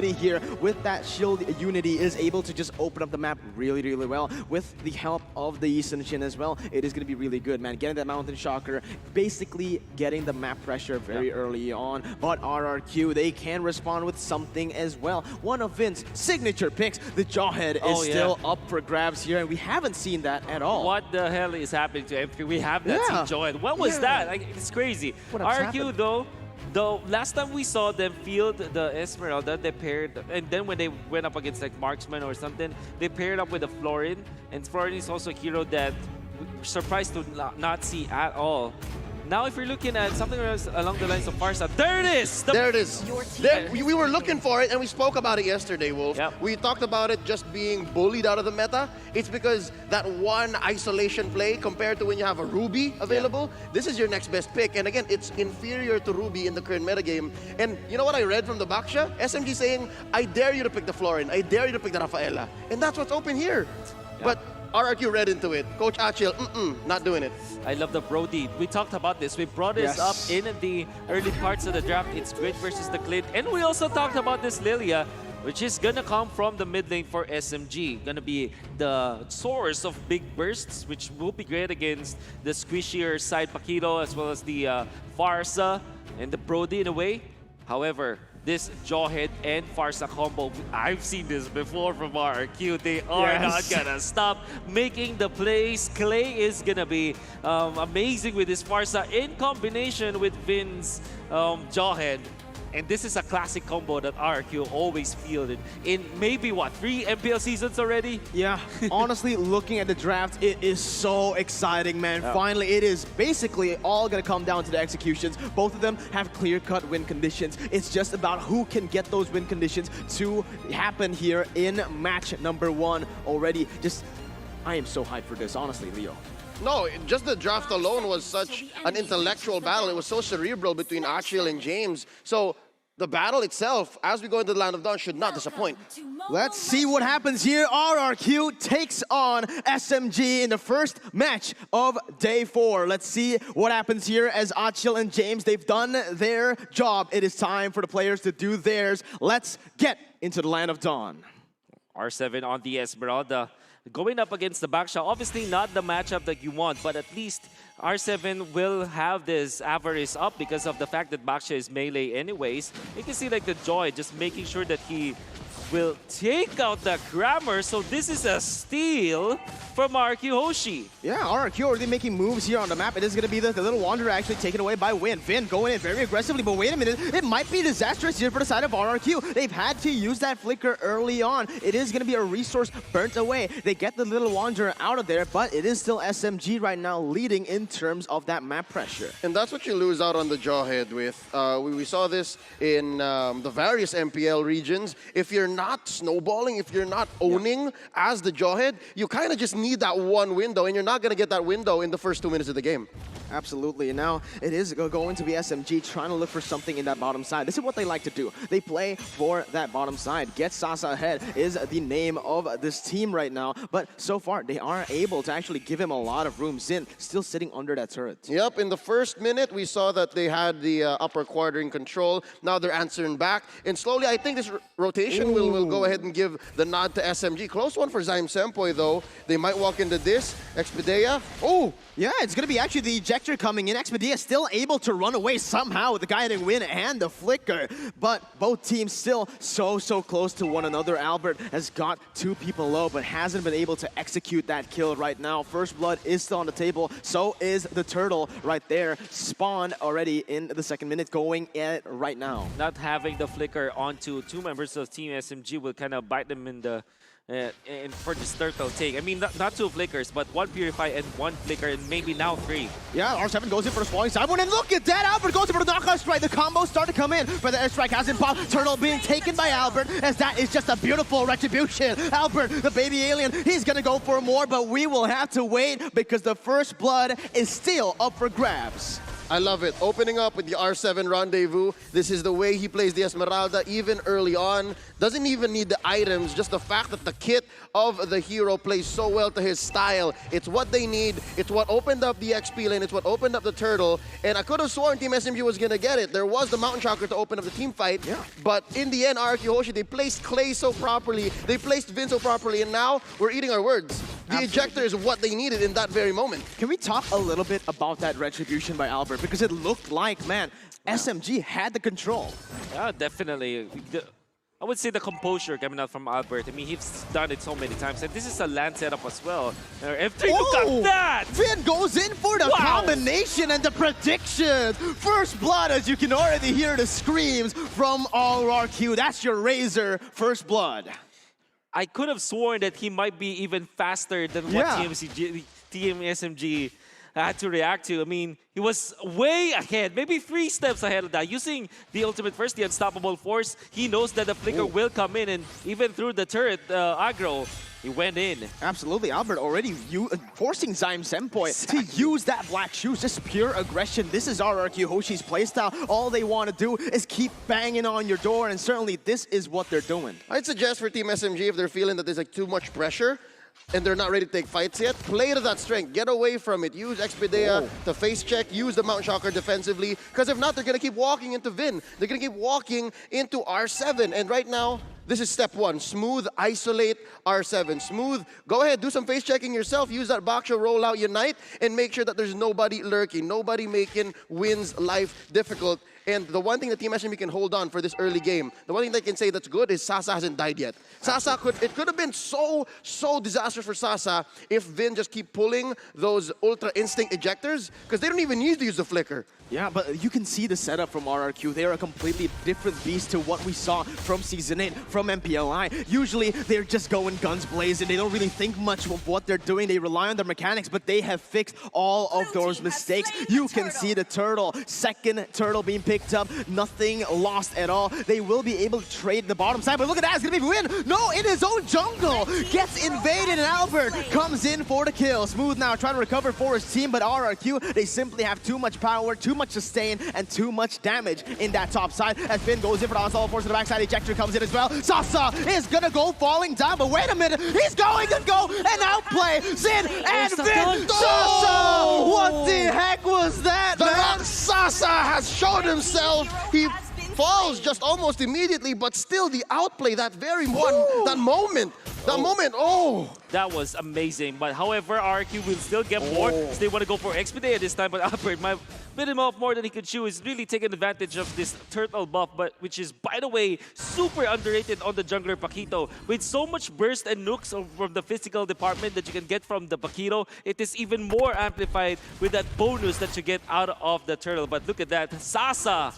here with that shield, Unity is able to just open up the map really, really well. With the help of the Eastern Shin as well, it is going to be really good, man. Getting that Mountain Shocker, basically getting the map pressure very early on. But RRQ, they can respond with something as well. One of Vin's signature picks, the Jawhead, is still up for grabs here, and we haven't seen that at all. What the hell is happening to MK? We have that Jawhead. What was that? Like, it's crazy. RRQ, though, last time we saw them field the Esmeralda, they paired, and then when they went up against like Marksman or something, they paired up with a Florin, and Florin is also a hero that we're surprised to not see at all. Now, if you're looking at something along the lines of Farsa, there it is! There it is. We were looking for it, and we spoke about it yesterday, Wolf. We talked about it just being bullied out of the meta. It's because that one isolation play compared to when you have a Ruby available, this is your next best pick. And again, it's inferior to Ruby in the current metagame. And you know what I read from the Baksha? SMG saying, I dare you to pick the Florin. I dare you to pick the Rafaela. And that's what's open here. But RRQ read into it. Coach Achil, not doing it. I love the Brody. We talked about this. We brought this up in the early parts of the draft. It's great versus the Clint. And we also talked about this Lilia, which is going to come from the mid lane for SMG. Going to be the source of big bursts, which will be great against the squishier side Paquito, as well as the Farsa and the Brody in a way. However, this Jawhead and Farsa combo, I've seen this before from RRQ. They are not gonna stop making the plays. Clay is gonna be amazing with this Farsa in combination with Vin's Jawhead. And this is a classic combo that RRQ always fielded in maybe, what, 3 MPL seasons already? Yeah, honestly, looking at the draft, it is so exciting, man. Finally, it is basically all going to come down to the executions. Both of them have clear-cut win conditions. It's just about who can get those win conditions to happen here in match number 1 already. I am so hyped for this, honestly, Leo. No, just the draft alone was such an intellectual battle. It was so cerebral between Achil and James. So the battle itself, as we go into the Land of Dawn, should not disappoint. Let's see what happens here. RRQ takes on SMG in the first match of day 4. Let's see what happens here as Achil and James, they've done their job. It is time for the players to do theirs. Let's get into the Land of Dawn. R7 on the Esmeralda. Going up against the Baksha, obviously not the matchup that you want, but at least R7 will have this avarice up because of the fact that Baksha is melee anyways. You can see like the Joy just making sure that he will take out the Grammar. So this is a steal from RRQ HOSHI. Yeah, RRQ already making moves here on the map. It is going to be the little Wanderer actually taken away by Vin. Vin going in very aggressively, but wait a minute. It might be disastrous here for the side of RRQ. They've had to use that flicker early on. It is going to be a resource burnt away. They get the little Wanderer out of there, but it is still SMG right now leading in terms of that map pressure. And that's what you lose out on the Jawhead with. We saw this in the various MPL regions. If you're not snowballing, if you're not owning as the Jawhead, you kind of just need that one window, and you're not going to get that window in the first 2 minutes of the game. Absolutely, and now it is going to be SMG trying to look for something in that bottom side. This is what they like to do. They play for that bottom side. Get Sasa ahead is the name of this team right now, but so far they are able to actually give him a lot of room. Xin still sitting under that turret. Yep, in the first minute we saw that they had the upper quarter in control. Now they're answering back, and slowly I think this rotation will go ahead and give the nod to SMG. Close one for Zyme Sempoy though. They might walk into this. Expedia. Oh, yeah, it's going to be actually the ejector coming in. Expedia still able to run away somehow with the guiding win and the flicker. But both teams still so close to one another. Albert has got 2 people low, but hasn't been able to execute that kill right now. First blood is still on the table. So is the turtle right there. Spawn already in the 2nd minute going at right now. Not having the flicker onto 2 members of Team SMG will kind of bite them in the and for this turtle take. I mean, not 2 flickers, but 1 Purify and 1 flicker, and maybe now 3. Yeah, R7 goes in for the spawning side one, and look at that! Albert goes in for the knockout strike. The combos start to come in, but the airstrike hasn't popped. Turtle being taken by Albert, as that is just a beautiful retribution. Albert, the baby alien, he's gonna go for more, but we will have to wait because the first blood is still up for grabs. I love it. Opening up with the R7 Rendezvous. This is the way he plays the Esmeralda even early on. Doesn't even need the items, just the fact that the kit of the hero plays so well to his style. It's what they need. It's what opened up the XP lane. It's what opened up the turtle. And I could have sworn Team SMG was going to get it. There was the Mountain Shocker to open up the team fight. Yeah. But in the end, RRQ HOSHI, they placed Clay so properly. They placed Vin so properly. And now we're eating our words. The Absolutely. ejector is what they needed in that very moment. Can we talk a little bit about that retribution by Albert? Because it looked like, man, SMG had the control. Yeah, definitely. I would say the composure coming out from Albert. I mean, he's done it so many times. And this is a land setup as well. F3, look at that! Vin goes in for the combination and the prediction. First blood, as you can already hear the screams from RRQ. That's your Razor first blood. I could have sworn that he might be even faster than what Team SMG had to react to. I mean, he was way ahead, maybe 3 steps ahead of that. Using the ultimate first, the unstoppable force, he knows that the flicker will come in, and even through the turret aggro, he went in. Absolutely, Albert already forcing Zyme Senpai to use that black shoes, just pure aggression. This is RRQ HOSHI's playstyle. All they want to do is keep banging on your door, and certainly this is what they're doing. I'd suggest for Team SMG, if they're feeling that there's like too much pressure, and they're not ready to take fights yet, play to that strength. Get away from it. Use Expedea to face check. Use the Mountain Shocker defensively. Because if not, they're going to keep walking into Vin. They're going to keep walking into R7. And right now, this is step 1. Smooth, isolate R7. Smooth, go ahead, do some face checking yourself. Use that Baksha rollout, unite, and make sure that there's nobody lurking. Nobody making Win's life difficult. And the one thing that Team SMB can hold on for this early game, the one thing they can say that's good is Sasa hasn't died yet. Sasa it could have been so disastrous for Sasa if Vin just keep pulling those Ultra Instinct ejectors, because they don't even need to use the flicker. Yeah, but you can see the setup from RRQ. They are a completely different beast to what we saw from Season 8, from MPLI. Usually, they're just going guns blazing. They don't really think much of what they're doing. They rely on their mechanics, but they have fixed all of those mistakes. You can see the turtle, second turtle being picked up. Nothing lost at all. They will be able to trade the bottom side, but look at that. It's going to be Win. No, in his own jungle. Gets invaded, and Albert comes in for the kill. Smooth now trying to recover for his team, but RRQ, they simply have too much power, too much sustain, and too much damage in that top side. As Finn goes in for the onslaught force to the backside, ejector comes in as well. Sasa is gonna go falling down, but wait a minute, he's going to go and outplay Zin and Finn. Sasa! What the heck was that, man? Sasa has shown himself. He falls just almost immediately, but still the outplay, that very one, that moment, That was amazing, but however, RRQ will still get more. So they want to go for Expedea this time, but Albert might bit him off more than he could chew. Is really taking advantage of this turtle buff, but which is, by the way, super underrated on the jungler Paquito. With so much burst and nukes from the physical department that you can get from the Paquito, it is even more amplified with that bonus that you get out of the turtle. But look at that, Sasa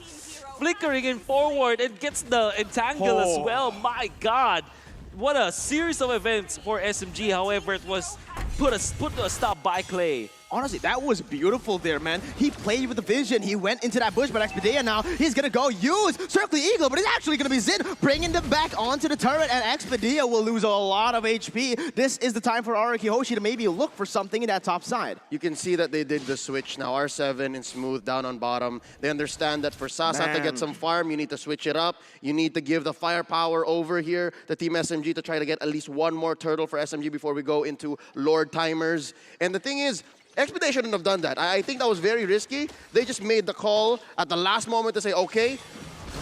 flickering in forward and gets the entangle as well. My God. What a series of events for SMG. However, it was put to a stop by Clay. Honestly, that was beautiful there, man. He played with the vision. He went into that bush, but Expedea now, he's going to go use Circle Eagle, but it's actually going to be Zin bringing them back onto the turret, and Expedea will lose a lot of HP. This is the time for RRQ HOSHI to maybe look for something in that top side. You can see that they did the switch now. R7 and Smooth down on bottom. They understand that for Sasa to get some farm, you need to switch it up. You need to give the firepower over here to Team SMG to try to get at least one more turtle for SMG before we go into Lord timers. And the thing is, Expedea shouldn't have done that. I think that was very risky. They just made the call at the last moment to say, okay,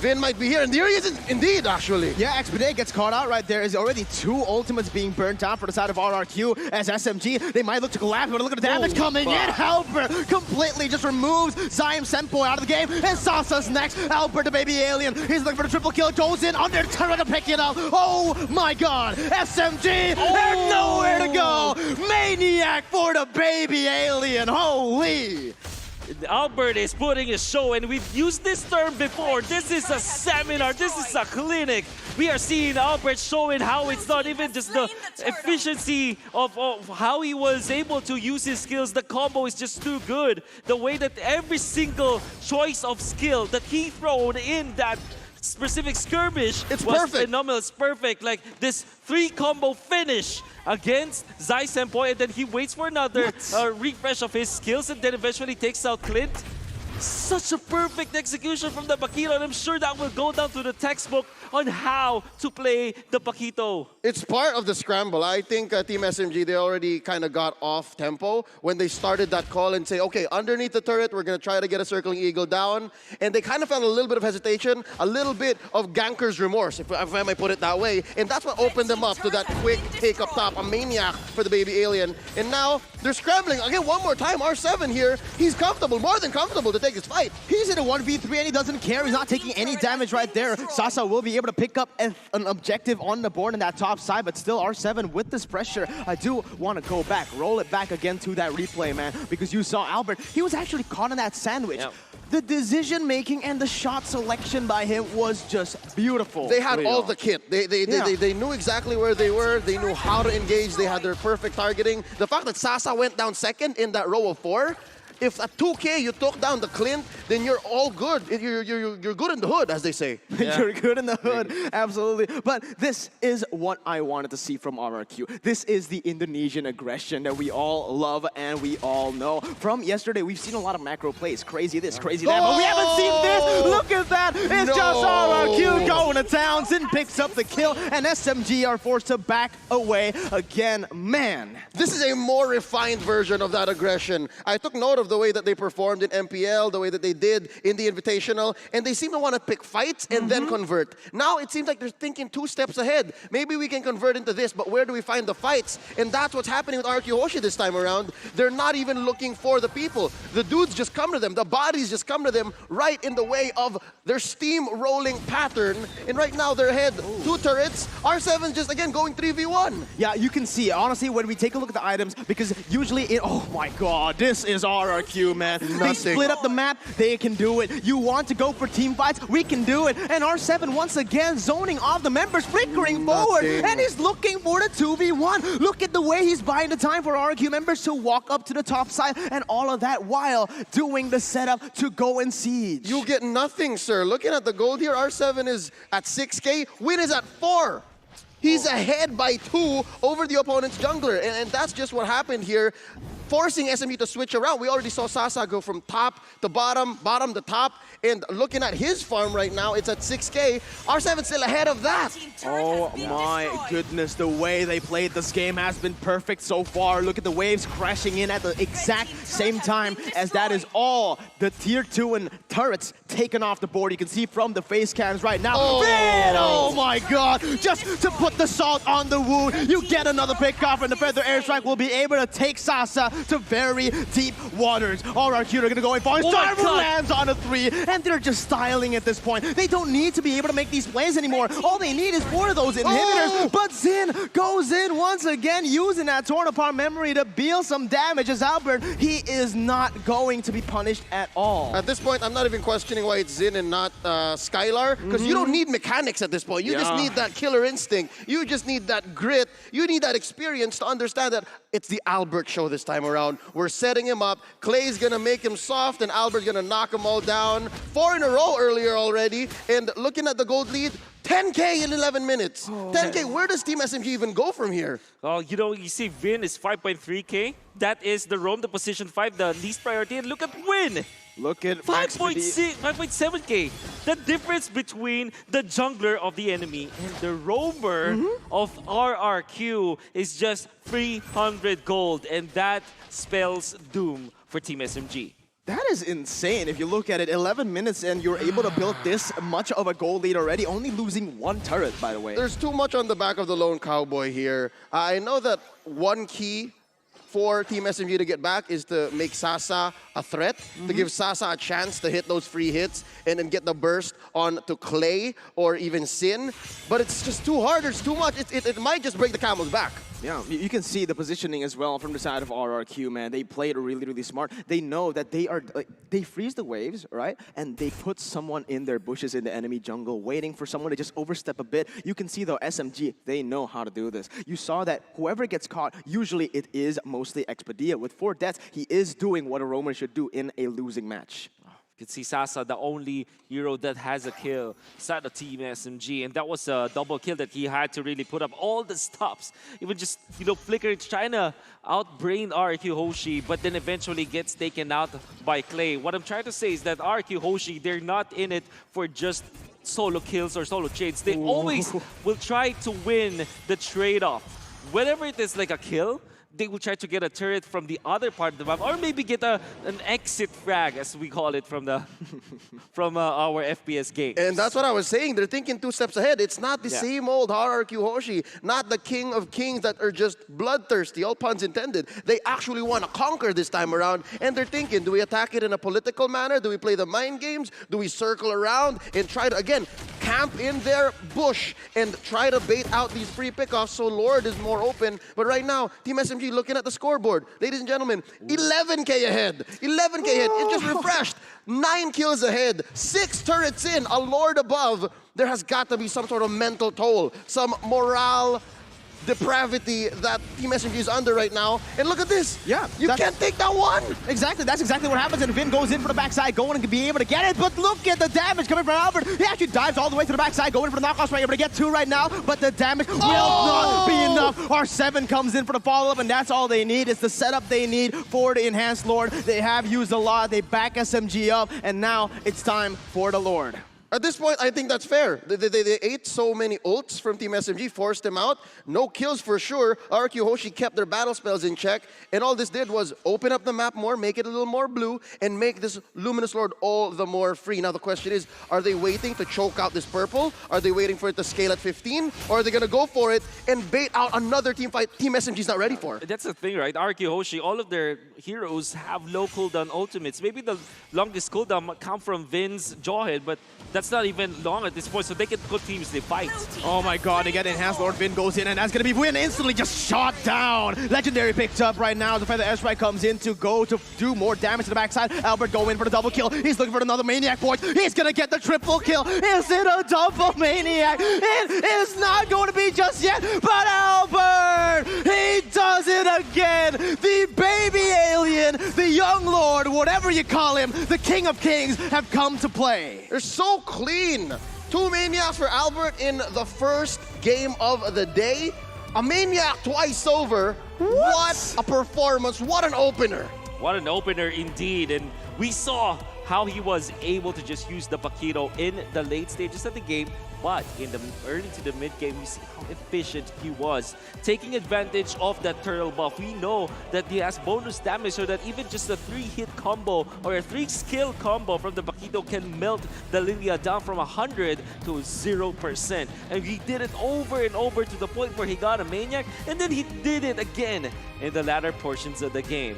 Vin might be here, and there he is indeed, actually. Yeah, Expedea gets caught out right there. There's already 2 ultimates being burnt out for the side of RRQ as SMG. They might look to collapse, but look at the damage coming in. Albert completely just removes Zyme Senpai out of the game, and Sasa's next. Albert, the baby alien, he's looking for the triple kill, goes in under turret to pick it up. Oh my God, SMG, they're nowhere to go. Maniac for the baby alien, holy. Albert is putting a show, and we've used this term before. This is a seminar, this is a clinic. We are seeing Albert showing how it's not even just the efficiency of how he was able to use his skills. The combo is just too good. The way that every single choice of skill that he thrown in that specific skirmish was perfect. Phenomenal. It's perfect. Like this 3-combo finish against Zai Senpai, and then he waits for another refresh of his skills, and then eventually takes out Clint. Such a perfect execution from the Paquito, and I'm sure that will go down to the textbook on how to play the Paquito. It's part of the scramble. I think Team SMG, they already kind of got off tempo when they started that call and say, okay, underneath the turret, we're going to try to get a circling eagle down. And they kind of felt a little bit of hesitation, a little bit of ganker's remorse, if I might put it that way. And that's what opened them up to that quick take up top, a maniac for the baby alien. And now they're scrambling. Again, one more time, R7 here, he's comfortable, more than comfortable to take his fight. He's in a 1v3 and he doesn't care. He's not taking any damage right there. Sasa will be able to pick up an objective on the board in that top side, but still R7 with this pressure. I do want to go back, roll it back again to that replay, man, because you saw Albert, he was actually caught in that sandwich. Yep. The decision making and the shot selection by him was just beautiful. They had all the kit. They knew exactly where they were. They knew how to engage. They had their perfect targeting. The fact that Sasa went down second in that row of 4, if at 2K you took down the Clint, then you're all good. You're good in the hood, as they say. Yeah. You're good in the hood, absolutely. But this is what I wanted to see from RRQ. This is the Indonesian aggression that we all love and we all know. From yesterday, we've seen a lot of macro plays. Crazy this, crazy that, but we haven't seen this. Look at that. It's just RRQ going to town. Zin picks up the kill, and SMG are forced to back away again. Man. This is a more refined version of that aggression. I took note of the way that they performed in MPL, the way that they did in the Invitational, and they seem to want to pick fights and then convert. Now it seems like they're thinking 2 steps ahead. Maybe we can convert into this, but where do we find the fights? And that's what's happening with RRQ HOSHI this time around. They're not even looking for the people. The dudes just come to them. The bodies just come to them right in the way of their steam-rolling pattern. And right now they're ahead 2 turrets. R7's just, again, going 3v1. Yeah, you can see, honestly, when we take a look at the items, because usually oh my god, this is RRQ. Man. They split up the map, they can do it. You want to go for team fights, we can do it. And R7 once again zoning off the members, flickering forward, and he's looking for the 2v1. Look at the way he's buying the time for RRQ members to walk up to the top side, and all of that while doing the setup to go and siege. You get nothing, sir. Looking at the gold here, R7 is at 6K, Win is at 4. He's ahead by 2 over the opponent's jungler, and that's just what happened here, forcing SMG to switch around. We already saw Sasa go from top to bottom, bottom to top, and looking at his farm right now, it's at 6K. R7 still ahead of that. Oh my goodness, the way they played this game has been perfect so far. Look at the waves crashing in at the exact same time as that is all the tier 2 and turrets taken off the board. You can see from the face cams right now. Oh my god, just to put the salt on the wound, you get another pick off, and the Feather Airstrike will be able to take Sasa to very deep waters. RRQ are gonna go in for it. Lands on a 3, and they're just styling at this point. They don't need to be able to make these plays anymore. All they need is 4 of those inhibitors. But Zin goes in once again, using that torn apart memory to deal some damage as Albert. He is not going to be punished at all. At this point, I'm not even questioning why it's Zin and not Skylar, because you don't need mechanics at this point. You just need that killer instinct. You just need that grit. You need that experience to understand that it's the Albert show this time around. We're setting him up. Clay's gonna make him soft, and Albert's gonna knock them all down. 4 in a row earlier already, and looking at the gold lead, 10K in 11 minutes. 10K, where does Team SMG even go from here? Oh, you know, you see Vin is 5.3K. That is the roam, the position 5, the least priority. And look at Win. Look at 5.7K. The difference between the jungler of the enemy and the roamer of RRQ is just 300 gold. And that spells doom for Team SMG. That is insane. If you look at it, 11 minutes and you're able to build this much of a gold lead already, only losing 1 turret, by the way. There's too much on the back of the lone cowboy here. I know that one key for Team SMG to get back is to make Sasa a threat, to give Sasa a chance to hit those free hits and then get the burst on to Clay or even Sin. But it's just too hard, there's too much. It might just break the camel's back. Yeah, you can see the positioning as well from the side of RRQ, man. They played really, really smart. They know that they are, they freeze the waves, right? And they put someone in their bushes in the enemy jungle, waiting for someone to just overstep a bit. You can see, though, SMG, they know how to do this. You saw that whoever gets caught, usually it is mostly Expedia. With 4 deaths, he is doing what a roamer should do in a losing match. You can see Sasa, the only hero that has a kill inside the team SMG, and that was a double kill that he had to really put up all the stops. Even just, Flicker trying to outbrain RRQ HOSHI, but then eventually gets taken out by Clay. What I'm trying to say is that RRQ HOSHI, they're not in it for just solo kills or solo trades. They always will try to win the trade-off. Whenever it is like a kill, they will try to get a turret from the other part of the map, or maybe get an exit frag, as we call it from the from our FPS games. And that's what I was saying. They're thinking 2 steps ahead. It's not the same old RRQ HOSHI, not the king of kings that are just bloodthirsty, all puns intended. They actually want to conquer this time around, and they're thinking, do we attack it in a political manner? Do we play the mind games? Do we circle around and try to, again, camp in their bush and try to bait out these free pickoffs so Lord is more open? But right now, Team SMG looking at the scoreboard. Ladies and gentlemen, 11K ahead. 11K ahead. It just refreshed. 9 kills ahead. 6 turrets in. A Lord above. There has got to be some sort of mental toll. Some morale depravity that Team SMG is under right now. And look at this. Yeah. You can't take that one. Exactly. That's exactly what happens. And Vin goes in for the backside, going to be able to get it. But look at the damage coming from Albert. He actually dives all the way to the backside, going for the knockouts, right? Able to get 2 right now. But the damage will not be enough. R7 comes in for the follow-up, and that's all they need. It's the setup they need for the enhanced Lord. They have used a lot. They back SMG up, and now it's time for the Lord. At this point, I think that's fair. They ate so many ults from Team SMG, forced them out. No kills for sure. RRQ HOSHI kept their battle spells in check, and all this did was open up the map more, make it a little more blue, and make this Luminous Lord all the more free. Now the question is, are they waiting to choke out this purple? Are they waiting for it to scale at 15? Or are they going to go for it and bait out another team fight Team SMG's not ready for? That's the thing, right? RRQ HOSHI, all of their heroes have low cooldown ultimates. Maybe the longest cooldown might come from Vin's Jawhead, but that's not even long at this point, so they can continuously fight. Oh my god, they get enhanced. Lord Vin goes in, and that's gonna be Win instantly just shot down. Legendary picked up right now. The Feather S-Strike comes in to go to do more damage to the backside. Albert go in for the double kill. He's looking for another Maniac, boys. He's gonna get the triple kill. Is it a double Maniac? It is not going to be just yet, but Albert, he does it again. The baby alien, the young Lord, whatever you call him, the King of Kings have come to play. They're so clean. 2 Maniacs for Albert in the first game of the day. A Maniac twice over. What a performance. What an opener. What an opener indeed. And we saw how he was able to just use the Paquito in the late stages of the game. But in the early to the mid game, we see how efficient he was. Taking advantage of that turtle buff. We know that he has bonus damage, so that even just a 3-hit combo or a 3-skill combo from the Paquito can melt the Lilia down from 100 to 0%. And he did it over and over to the point where he got a Maniac, and then he did it again in the latter portions of the game.